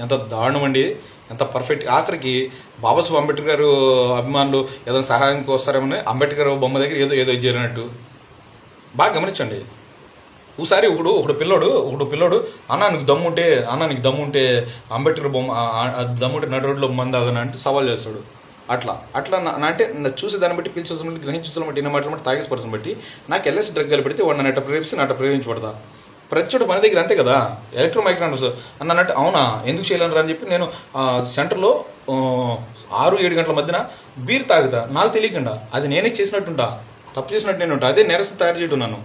S1: ఎంత దారుణం అండి, ఎంత పర్ఫెక్ట్. ఆఖరికి బాబాసాహెబ్ అంబేద్కర్ గారు అభిమానులు ఏదైనా సహాయానికి వస్తారేమని అంబేద్కర్ బొమ్మ దగ్గర ఏదో జరిగినట్టు బాగా గమనించండి. ఒకసారి ఒకడు పిల్లోడు అన్న నీకు దమ్ముంటే అంబేద్కర్ బొమ్మ దమ్ముంటే నడు రోడ్లో మంది అదని అంటే సవాల్ చేస్తాడు. అట్లా అంటే చూసి దాన్ని బట్టి పిలిచి గ్రహించాలని బట్టి ఎన్ని మాటలు బట్టి తాగేసి పర్సన్ బట్టి నాకు ఎల్ఎస్ డ్రగ్ కలిపితే వాడు నన్ను నట్ట ప్రయోగించబడతా. ప్రతి చోట మన దగ్గర అంతే కదా, ఎలక్ట్రోమైగ్రాన్స్ అన్నట్టు. అవునా, ఎందుకు చేయలేను అని చెప్పి నేను సెంటర్లో 6-7 గంటల మధ్యన బీర్ తాగుతా, నాకు తెలియకుండా. అది నేనే చేసినట్టుంటా, తప్పు చేసినట్టు నేను ఉంటా. అదే నేరస్తు తయారు చేయడం నన్ను.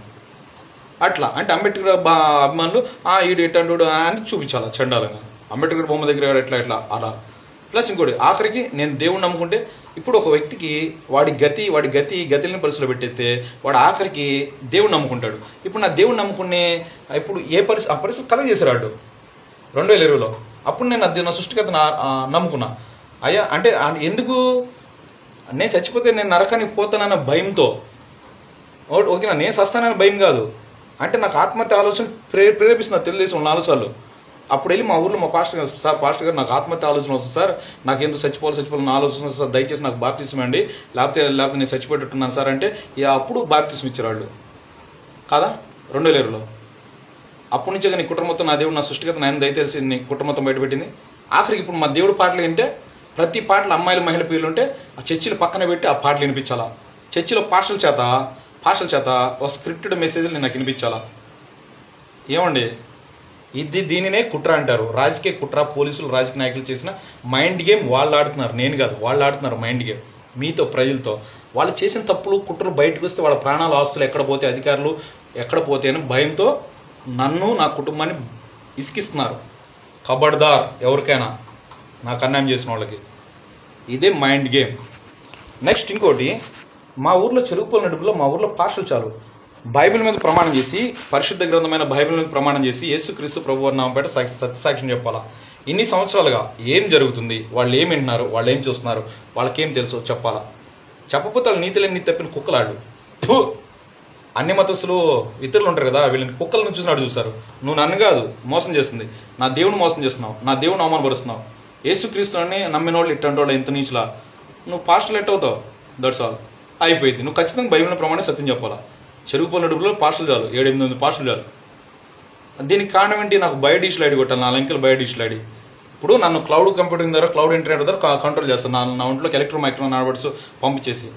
S1: అట్లా అంటే అంబేద్కర్ అభిమానులు ఈడు ఎట్టండు అని చూపించాలా చండాలంగా. అంబేద్కర్ బొమ్మ దగ్గర ఎట్లా అలా. ప్లస్ ఇంకోటి, ఆఖరికి నేను దేవుడిని నమ్ముకుంటే ఇప్పుడు ఒక వ్యక్తికి వాడి గతిని పరిస్థితిలో పెట్టేస్తే వాడు ఆఖరికి దేవుడిని నమ్ముకుంటాడు. ఇప్పుడు నా దేవుడిని నమ్ముకునే ఇప్పుడు ఆ పరిస్థితి కలెక్ట్ చేశారు వాడు 2020లో. అప్పుడు నేను నా సృష్టికత నమ్ముకున్నా. అయ్యా అంటే ఎందుకు నేను చచ్చిపోతే నేను నరకానికి పోతానన్న భయంతో. ఓకేనా, నేను సస్తానన్న భయం కాదు. అంటే నాకు ఆత్మహత్య ఆలోచన ప్రేరేపిస్తున్నా తెలుగుదేశం 4 సార్లు. అప్పుడు వెళ్ళి మా ఊర్లో మా పాస్టర్ గారు నాకు ఆత్మహత్య ఆలోచన వస్తుంది సార్, నాకు ఎందుకు చచ్చిపోవాలని ఆలోచన వస్తుంది సార్, దయచేసి నాకు బాప్తిసం అండి, లేకపోతే నేను చచ్చిపోయేటట్టున్నాను సార్ అంటే అప్పుడు బాప్తిసం ఇచ్చారు వాళ్ళు కాదా 2020లో. అప్పటి నుంచే నీ కుటుంబం మొత్తం నా దేవుడు నా సృష్టిగత నేను దయచేసి నీ కుటుంబం మొత్తం బయటపెట్టింది. ఆఖరికి ఇప్పుడు మా దేవుడు పాటలు వింటే ప్రతి పాటలు అమ్మాయిలు మహిళ పిల్లలు ఉంటే ఆ చర్చిలు పక్కన పెట్టి ఆ పాటలు వినిపించాలా. చర్చిలో పాస్టర్ల చేత ఒక స్క్రిప్టెడ్ మెసేజ్లు నాకు వినిపించాలా. ఏమండి, దీనినే కుట్ర అంటారు. రాజకీయ కుట్ర, పోలీసులు రాజకీయ నాయకులు చేసిన మైండ్ గేమ్ వాళ్ళు ఆడుతున్నారు. నేను కాదు, వాళ్ళు ఆడుతున్నారు మైండ్ గేమ్ మీతో, ప్రజలతో. వాళ్ళు చేసిన తప్పులు కుట్రలు బయటకు వస్తే వాళ్ళ ప్రాణాలు, ఆస్తులు ఎక్కడ పోతే, అధికారులు ఎక్కడ పోతే అని భయంతో నన్ను నా కుటుంబాన్ని ఇసికిస్తున్నారు. ఖబర్దార్ ఎవరికైనా నాకు అన్యాయం చేసిన వాళ్ళకి. ఇదే మైండ్ గేమ్. నెక్స్ట్ ఇంకోటి, మా ఊర్లో చెరుకుపల్లి నడుపులో మా ఊర్లో పాస్టర్లు చాలు బైబిల్ మీద ప్రమాణం చేసి, పరిశుద్ధ గ్రంథమైన బైబిల్ మీద ప్రమాణం చేసి యేసుక్రీస్తు ప్రభువారి నామముపేట సత్యసాక్ష్యం చెప్పాలా. ఇన్ని సంవత్సరాలుగా ఏం జరుగుతుంది, వాళ్ళు ఏం వింటున్నారు, వాళ్ళు ఏం చూస్తున్నారు, వాళ్ళకేం తెలుసో చెప్పాలా. చెప్పకపోతే వాళ్ళు నీతిలేని తప్పిన కుక్కలాడు. అన్ని మతస్థులు ఇతరులు ఉంటారు కదా, వీళ్ళని కుక్కలను చూసినట్టు చూస్తారు. నువ్వు నన్ను కాదు మోసం చేస్తుంది, నా దేవుని మోసం చేస్తున్నావు, నా దేవుని అవమానపరుస్తున్నావు. యేసుక్రీస్తుని నమ్మిన వాళ్ళు ఇట్టంటి వాళ్ళు ఇంత నీచులా, నువ్వు పాస్టర్లు ఎట్ అవుతావు. దట్స్ ఆల్, అయిపోయింది. నువ్వు ఖచ్చితంగా బైబిల్ ప్రమాణం సత్యం చెప్పాలా. చెరుకుపల్లి నడుపులో పాస్టర్లు చాలు, 7-8 పాస్టర్లు చాలు. దీనికి కారణం ఏంటి? నాకు బయోడిజిటల్ ఐడి కొట్టాలి, 4 అంకెల బయోడిజిటల్ ఐడి. ఇప్పుడు నన్ను క్లౌడ్ కంప్యూటింగ్ ద్వారా, క్లౌడ్ ఇంటర్నెట్ ద్వారా కంట్రోల్ చేస్తాను. నా ఒంట్లోకి ఎలక్ట్రో నార్బర్డ్స్ పంపించేసి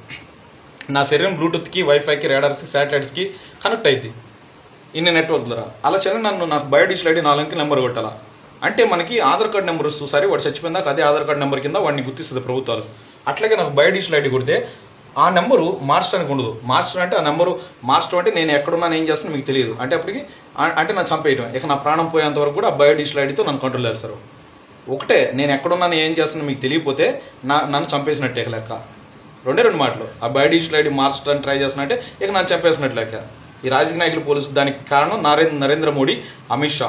S1: నా శరీరం బ్లూటూత్కి, వైఫైకి, రేడార్స్కి, శాటిలైట్స్కి కనెక్ట్ అయింది ఇన్ని నెట్వర్క్ ద్వారా. అలా చదివి నాకు బయోడిజిటల్ ఐడి 4 అంకెల నెంబర్ కొట్టాలా. అంటే మనకి ఆధార్ కార్డ్ నెంబర్ వస్తుంది. సరే వాడు చచ్చిపోయిందాక అదే ఆధార్ కార్డ్ నెంబర్ కింద వాడిని గుర్తిస్తుంది ప్రభుత్వాలు. అట్లాగే నాకు బయోడిజిటల్ ఐడి కొడితే ఆ నెంబరు మార్చడానికి ఉండదు. మార్చడం అంటే ఆ నెంబరు మార్చడం అంటే నేను ఎక్కడున్నాను ఏం చేస్తాను మీకు తెలియదు. అంటే అప్పటికి అంటే నా చంపేయడం, ఇక నా ప్రాణం పోయేంత వరకు కూడా ఆ బయోడిజిటల్ ఐడితో నన్ను కంట్రోల్ చేస్తారు. ఒకటే, నేను ఎక్కడున్నాను ఏం చేస్తాను మీకు తెలియకపోతే నన్ను చంపేసినట్టే లెక్క. 2 మాటలు. ఆ బయోడిజిటల్ ఐడి మార్చడానికి ట్రై చేస్తున్నట్టే ఇక నన్ను చంపేసినట్టు లెక్క. ఈ రాజకీయ నాయకులు పోలీసు దానికి కారణం నరేంద్ర మోడీ, అమిత్ షా,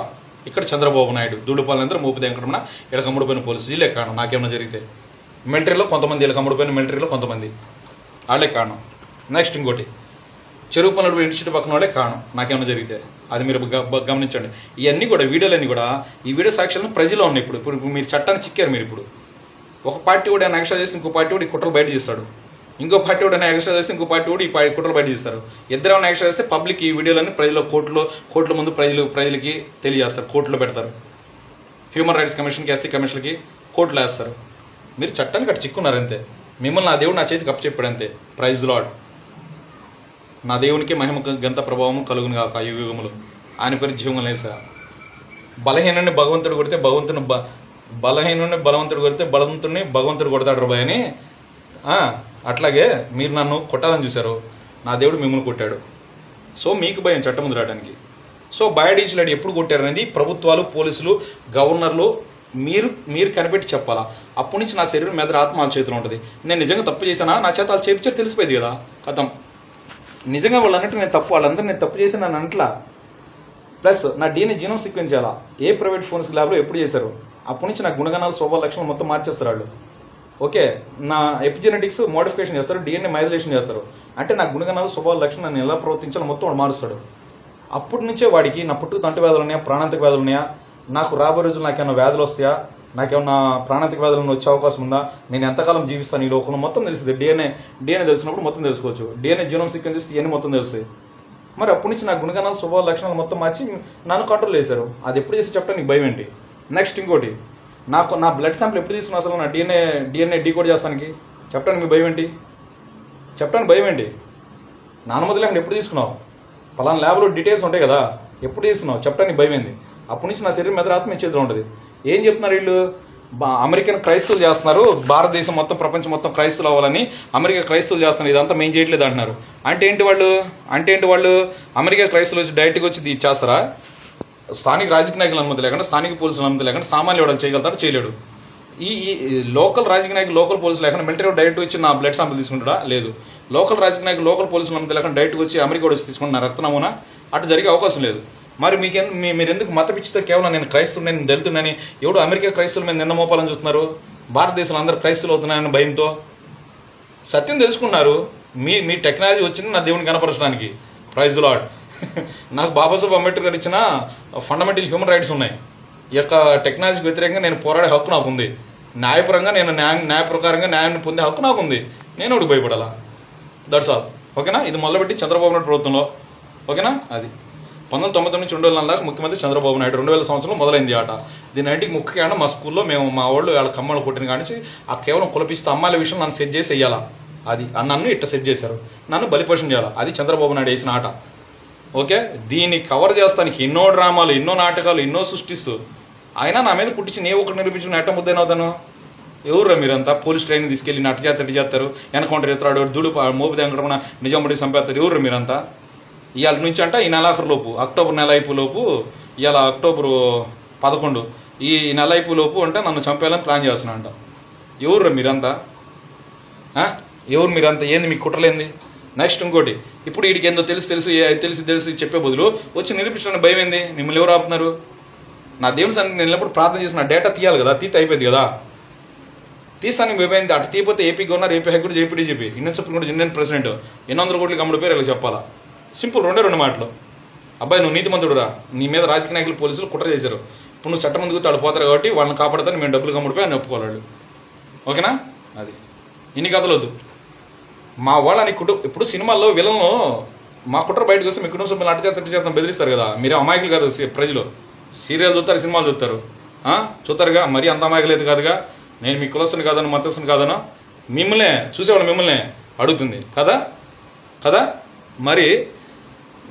S1: ఇక్కడ చంద్రబాబు నాయుడు, దూడుపాలందరూ మోపు వెంకటరమణ, ఇలా కమ్ముడిపోయిన పోలీసులు వీళ్ళే కారణం. నాకేమైనా జరిగితే మిలిటరీలో కొంతమంది, ఇలా కమ్ముడిపోయిన మిలిటరీలో కొంతమంది వాళ్ళే కారణం. నెక్స్ట్ ఇంకోటి, చెరువు పనులు ఇన్స్టిట్యూట్ పక్కన వాళ్ళే కారణం నాకేమైనా జరిగితే. అది మీరు గమనించండి. ఇవన్నీ కూడా వీడియోలన్నీ కూడా ఈ వీడియో సాక్ష్యాలను ప్రజల్లో ఉన్నాయి. ఇప్పుడు మీరు చట్టాన్ని చిక్కారు. మీరు ఇప్పుడు ఒక పార్టీ కూడా ఎక్స్ట్రా చేసి ఇంకో పార్టీ కూడా ఈ కుట్రలు బయట చేస్తాడు, ఇంకో పార్టీ కూడా ఎక్స్ట్రా చేస్తే ఇంకో పార్టీ కూడా ఈ కుట్రలు బయట చేస్తారు. ఇద్దరు ఏమైనా ఎక్స్ట్రా చేస్తే పబ్లిక్ ఈ వీడియోలన్నీ ప్రజలు కోర్టుల ముందు ప్రజలకి తెలియజేస్తారు, కోర్టులో పెడతారు. హ్యూమన్ రైట్స్ కమిషన్కి, ఎస్సీ కమిషన్కి కోర్టులో వేస్తారు. మీరు చట్టానికి అక్కడ చిక్కున్నారు అంతే. మిమ్మల్ని నా దేవుడు నా చేతికి అప్పచెప్పాడు అంతే. Praise Lord. నా దేవునికి మహిమ గంత ప్రభావం కలుగును కాక యుగములు, ఆయన పేరు జీవం లేసా. బలహీనుడిని భగవంతుడు కొడితే బలహీనుడిని బలవంతుడు కొడితే బలవంతుడిని భగవంతుడు కొడతాడు బాయ్ అని. అట్లాగే మీరు నన్ను కొట్టాలని చూశారు, నా దేవుడు మిమ్మల్ని కొట్టాడు. సో మీకు భయం చట్టం ముందు రావడానికి. సో బయోడిజిటల్ ఐడి ఎప్పుడు కొట్టారనేది ప్రభుత్వాలు, పోలీసులు, గవర్నర్లు మీరు కనిపెట్టి చెప్పాలా. అప్పటి నుంచి నా శరీరం మీద ఆత్మ వాళ్ళ చేతిలో ఉంటుంది. నేను నిజంగా తప్పు చేశానా, నా చేత వాళ్ళు చేపించారు తెలిసిపోయింది కదా, కథం. నిజంగా వాళ్ళు అన్నట్టు నేను తప్పు, వాళ్ళందరూ నేను తప్పు చేశాను నన్ను అంట్లా. ప్లస్ నా DNA జీనోమ్ సీక్వెన్స్ చేయాలా. ఏ ప్రైవేట్ ఫోన్స్ ల్యాబ్లో ఎప్పుడు చేశారు. అప్పటి నుంచి నా గుణగణాలు, స్వభావ లక్షణాలు మొత్తం మార్చేస్తారు వాళ్ళు. ఓకే, నా ఎపిజెనెటిక్స్ మోడిఫికేషన్ చేస్తారు, DNA మైలేషన్ చేస్తారు. అంటే నా గుణగణాలు, స్వభావ లక్షణాలు నేను ఎలా ప్రవర్తించాలో మొత్తం వాడు మారుస్తాడు. అప్పటి నుంచే వాడికి నా పుట్టుకు తంటు వ్యాధులు ఉన్నాయా, ప్రాణాంతక వ్యాధులు ఉన్నాయా, నాకు రాబోయే రోజులు నాకేమైనా వ్యాధులు వస్తాయా, నాకేమన్నా ప్రాణాంతక వ్యాధులు వచ్చే అవకాశం ఉందా, నేను ఎంతకాలం జీవిస్తాను ఈ లోకంలో మొత్తం తెలుస్తుంది. DNA తెలిసినప్పుడు మొత్తం తెలుసుకోవచ్చు. DNA జీనోమ్ సీక్వెన్స్ చేస్తే ఇవన్నీ మొత్తం తెలుస్తాయి. మరి అప్పటి నుంచి నా గుణగణాలు, స్వభావ లక్షణాలు మొత్తం మార్చి నన్ను కంట్రోల్ చేశారు. అది ఎప్పుడు చేసి చెప్పడం నీకు భయం ఏంటి? నెక్స్ట్ ఇంకోటి, నా బ్లడ్ శాంపుల్ ఎప్పుడు తీసుకున్నా అసలు నా DNA డీకోడ్ చేస్తానికి చెప్పడానికి మీకు భయం ఏంటి? చెప్పడానికి భయం ఏంటి? నాన్నమది లేకుండా ఎప్పుడు తీసుకున్నావు? పలానా ల్యాబ్లో డీటెయిల్స్ ఉంటాయి కదా, ఎప్పుడు తీసుకున్నావు? చెప్పడానికి భయం ఏంది? అప్పటి నుంచి నా శరీరం మీద ఆత్మ ఇచ్చేదిలో ఉంటుంది. ఏం చెప్తున్నారు వీళ్ళు? అమెరికన్ క్రైస్తవులు చేస్తున్నారు, భారతదేశం మొత్తం, ప్రపంచం మొత్తం క్రైస్తవులు అవ్వాలని అమెరికా క్రైస్తవులు చేస్తున్నారు, ఇదంతా మేము చేయట్లేదు అంటున్నారు. అంటే ఏంటి వాళ్ళు అమెరికా క్రైస్తవులు వచ్చి డైరెక్ట్గా వచ్చి ఇది చేస్తారా? స్థానిక రాజకీయ నాయకుల అనుమతి లేకుండా, స్థానిక పోలీసుల అనుమతి లేకుండా సామాన్యులు ఎవరైనా చేయగలుగుతాడు? చేయలేడు. ఈ లోకల్ రాజకీయ నాయకులు, లోకల్ పోలీసులు లేకుండా మిలిటరీ డైరెక్ట్ వచ్చి నా బ్లడ్ శాంపుల్ తీసుకుంటాడా? లేదు. లోకల్ రాజకీయ నాయకులు, లోకల్ పోలీసుల అనుమతి లేకుండా డైరెక్ట్ వచ్చి అమెరికా వచ్చి తీసుకుంటున్న రక్త నమూనా అటు జరిగే అవకాశం లేదు. మరి మీరు ఎందుకు మత పిచ్చితో కేవలం నేను క్రైస్తవుని, నేను దళితుడిని, ఎవడు అమెరికా క్రైస్తవుల మీద నింద మోపాలని చూస్తున్నారు? భారతదేశంలో అందరూ క్రైస్తవులు అవుతున్నాయన్న భయంతో సత్యం తెలుసుకున్నారు. మీ టెక్నాలజీ వచ్చింది నా దేవుని కనపరచడానికి. Praise lord. నాకు బాబాసాహెబ్ అంబేద్కర్ గారు ఇచ్చిన ఫండమెంటల్ హ్యూమన్ రైట్స్ ఉన్నాయి. ఈ యొక్క టెక్నాలజీకి వ్యతిరేకంగా నేను పోరాడే హక్కు నాకు ఉంది. న్యాయపరంగా నేను న్యాయ ప్రకారంగా న్యాయాన్ని పొందే హక్కు నాకు ఉంది. నేను ఒకటి భయపడాలా? That's all. ఓకేనా? ఇది మొదలుపెట్టి చంద్రబాబు నాయుడు ప్రభుత్వంలో. ఓకేనా? అది 1999 నుంచి 2004 దాకా ముఖ్యమంత్రి చంద్రబాబు నాయుడు. 2000 సంవత్సరంలో మొదలైంది ఆట. దీని అన్నింటికి ముఖ్య కారణం మా స్కూల్లో మా వాళ్ళు వాళ్ళ కమ్మలు కొట్టిన కానీ ఆ కేవలం కులపిస్తూ అమ్మాయిల విషయం నన్ను సెట్ చేసి వెయ్యాలా. అది నన్ను ఇట్ట సెట్ చేశారు, నన్ను బలిపోషణ చేయాలా. అది చంద్రబాబు నాయుడు వేసిన ఆట. ఓకే, దీన్ని కవర్ చేస్తానికి ఎన్నో డ్రామాలు, ఎన్నో నాటకాలు, ఎన్నో సృష్టిస్తూ అయినా నా మీద పుట్టించి నేను ఒకటి నిరూపించుకుని ఎట్ట ముద్దైనవుతాను? ఎవరురా మీరంతా? పోలీస్ ట్రైనింగ్ తీసుకెళ్ళి నట్టు చేస్తారు, ఎన్కౌంటర్ ఎత్తాడు, దూడు మోపు వెంకటరమణ నిజాముడి చంపేస్తారు. ఎవరు మీరంతా? ఇవాళ నుంచి అంట ఈ నెలాఖరులోపు, అక్టోబర్ నెల అయిపోలోపు, ఇవాళ అక్టోబర్ 11, ఈ నెల అయిపోలోపు అంటే నన్ను చంపేయాలని ప్లాన్ చేస్తున్నా అంట. ఎవరు మీరంతా? ఎవరు మీరంతా? ఏంది మీ కుట్రలేంది? నెక్స్ట్ ఇంకోటి, ఇప్పుడు వీడికి ఏందో తెలిసి చెప్పే బదులు వచ్చి నిరూపించడానికి భయం ఏంది? మిమ్మల్ని ఎవరు ఆపుతున్నారు? నా దేవుని సన్నిధిని నేను ఎప్పుడు ప్రార్థన చేసిన డేటా తీయాలి కదా, తీత అయిపోయింది కదా, తీస్తానికి భయమైంది. అటు తీయపోతే ఏపీ గవర్నర్, ఏపీ హైకోర్టు, జేపీడీజీపీ, Indian supreme court, Indian president 800 కోట్లకి అమ్ముడు పేరు ఇలా చెప్పాలా. సింపుల్, రెండు మాటలు. అబ్బాయి నువ్వు నీతిమంతుడురా, నీ మీద రాజకీయ నాయకులు పోలీసులు కుట్ర చేశారు, ఇప్పుడు నువ్వు చట్టం ముందుకు తాడిపోతారు కాబట్టి వాళ్ళని కాపాడతాను, మేము డబ్బులు కమ్ముడిపోయి అని ఒప్పుకోవాలి. ఓకేనా? అది ఇన్ని కథలు వద్దు. మా వాళ్ళని ఇప్పుడు సినిమాల్లో విలన్లు మా కుట్ర బయటకు వస్తే మీ కుటుంబ సభ్యులు అటు చేత బెదిరిస్తారు కదా. మీరే అమాయకులు కాదు ప్రజలు. సీరియల్ చూస్తారు, సినిమాలు చూస్తారుగా, మరీ అంత అమాయకులేదు కాదుగా. నేను మీ కులస్తుని కాదను, మతస్థుని కాదను, మిమ్మల్నే చూసేవాళ్ళు మిమ్మల్నే అడుగుతుంది కదా. మరి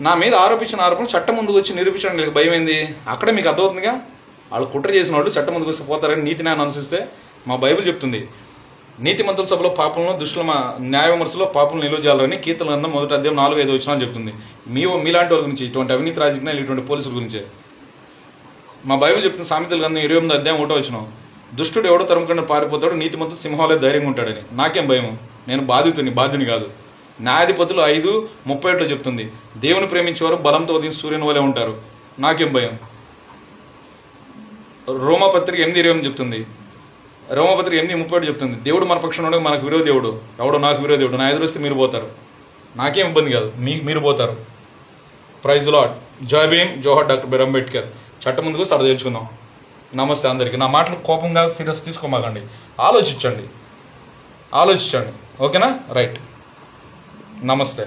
S1: నా మీద ఆరోపించిన ఆరోపణలు చట్టం ముందుకు వచ్చి నిరూపించడానికి భయం ఏంది? అక్కడే మీకు అర్థమవుతుందిగా. వాళ్ళు కుట్ర చేసిన వాళ్ళు చట్టం ముందుకు వస్తే పోతారని నీతి న్యాయం అనుసరిస్తే మా బైబిల్ చెప్తుంది. నీతిమంతుల సభలో పాపలను, దుష్టుల న్యాయ విమర్శలో పాపలను నిలువ చేయాలని కీర్తన గ్రంథం 1వ అధ్యాయం 4-5 వచనాలు చెప్తుంది. మీలాంటి వాళ్ళ గురించి, ఇటువంటి అవినీతి రాజకీయాలు, ఇటువంటి పోలీసుల గురించే మా బైబిల్ చెప్తున్న. సామెతల గ్రంథం 28వ అధ్యాయం 1వ వచనం, దుష్టుడు ఎవడో తరుముకుండా పారిపోతాడు, నీతిమంతుడు సింహాలే ధైర్యంగా ఉంటాడని. నాకేం భయం? నేను బాధితుని కాదు. న్యాయాధిపతులు 5:31 చెప్తుంది, దేవుని ప్రేమించేవారు బలంతో ఉదయం సూర్యుని వలె ఉంటారు. నాకేం భయం? రోమపత్రిక 8:20 చెప్తుంది, రోమపత్రిక 8:31 చెప్తుంది, దేవుడు మన పక్షంలో మనకు విరోధేవుడు, ఎవడో నాకు విరోధేవుడు, నా ఎదురొస్తే మీరు పోతారు. నాకేం ఇబ్బంది కాదు, మీరు పోతారు. Praise Lord. జై భీమ్, జోహార్ డాక్టర్ బిఆర్ అంబేద్కర్. చట్టం ముందుకు సరదా తెలుసుకుందాం. నమస్తే అందరికీ. నా మాటలు కోపంగా సీరియస్ తీసుకోమాకండి, ఆలోచించండి. ఓకేనా? రైట్. నమస్తే.